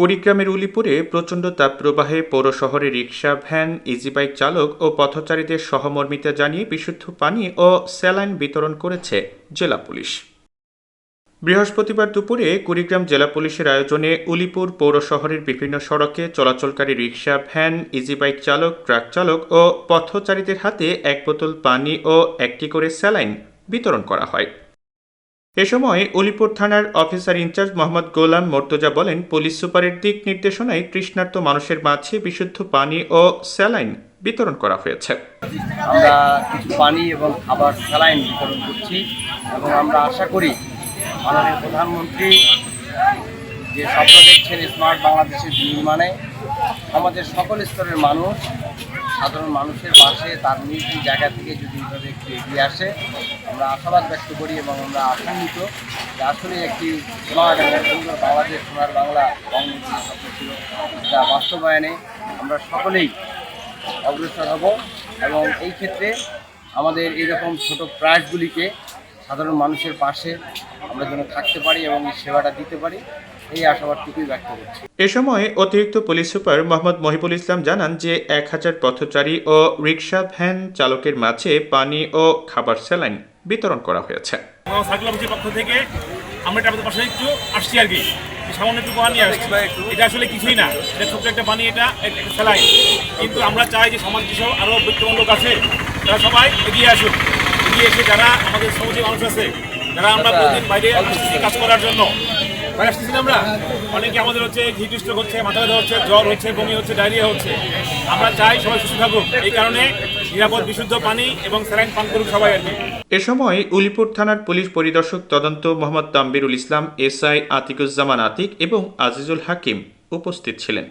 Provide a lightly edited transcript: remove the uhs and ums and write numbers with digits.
কুড়িগ্রামের উলিপুরে প্রচণ্ড তাপপ্রবাহে পৌর শহরে রিকশা, ভ্যান, ইজিবাইক চালক ও পথচারীদের সহমর্মিতা জানিয়ে বিশুদ্ধ পানি ও স্যালাইন বিতরণ করেছে জেলা পুলিশ। বৃহস্পতিবার দুপুরে কুড়িগ্রাম জেলা পুলিশের আয়োজনে উলিপুর পৌর শহরের বিভিন্ন সড়কে চলাচলকারী রিকশা, ভ্যান, ইজিবাইক চালক, ট্রাক চালক ও পথচারীদের হাতে 1 বোতল পানি ও 1টি করে স্যালাইন বিতরণ করা হয়। এ সময় উলিপুর থানার অফিসার ইনচার্জ মোহাম্মদ গোলাম মর্তুজা বলেন, পুলিশ সুপারের দিক নির্দেশনায় তৃষ্ণার্ত মানুষের মাঝে বিশুদ্ধ পানি ও স্যালাইন বিতরণ করা হয়েছে। আমরা কিছু পানি এবং খাবার স্যালাইন বিতরণ করছি এবং আমরা আশা করি মাননীয় প্রধানমন্ত্রী যে স্বপ্ন দেখছেন স্মার্ট বাংলাদেশের নির্মাণে আমাদের সকল স্তরের মানুষ, সাধারণ মানুষের পাশে তার নিজ জায়গা থেকে যদি এইভাবে একটু এগিয়ে আসে, আমরা আশাবাদ ব্যক্ত করি এবং আমরা আশান্বিত যে আসলে একটি স্মার্ট এবং সুন্দর বাংলাদেশ, সোনার বাংলা বঙ্গবন্ধুর স্বপ্ন ছিল, যা বাস্তবায়নে আমরা সকলেই অগ্রসর হব এবং এই ক্ষেত্রে আমাদের এরকম ছোট প্রয়াসগুলিকে সাধারণ মানুষের পাশে আমরা যেন থাকতে পারি এবং এই সেবাটা দিতে পারি, এই আশাবাদটুকুই ব্যক্ত করছি। এ সময় অতিরিক্ত পুলিশ সুপার মোহাম্মদ মহিবুল ইসলাম জানান যে 1000 পথচারী ও রিকশা, ভ্যান চালকের মাঝে পানি ও খাবার স্যালাইন বিতরণ করা হয়েছে। পক্ষ থেকে আমরা এটা পাশে একটু আসছি আর কি, সামান্য একটু পানি আসছি, এটা আসলে কিছুই না, এটা ছোট্ট একটা পানি, এটা একটা স্যালাইন। কিন্তু আমরা চাই যে সমাজ কিছু আরও বিত্তবান লোক আছে, তারা সবাই এগিয়ে আসুক, এগিয়ে এসে যারা আমাদের সমাজে মানুষ আছে, যারা আমরা প্রতিদিন বাইরে কাজ করার জন্য বাইরে আসতেছি, আমরা অনেকে আমাদের হচ্ছে হিট স্ট্রোক হচ্ছে, মাথা ব্যথা হচ্ছে, জ্বর হচ্ছে, বমি হচ্ছে, ডায়রিয়া হচ্ছে, আমরা চাই সবাই সুস্থ থাকুক, এই কারণে নিরাপদ বিশুদ্ধ পানি এবং স্যালাইন পান করুক সবাই আর কি। এ সময় উলিপুর থানার পুলিশ পরিদর্শক তদন্ত মোহাম্মদ তাম্বিরুল ইসলাম, এসআই আতিকুজ্জামান আতিক এবং আজিজুল হাকিম উপস্থিত ছিলেন।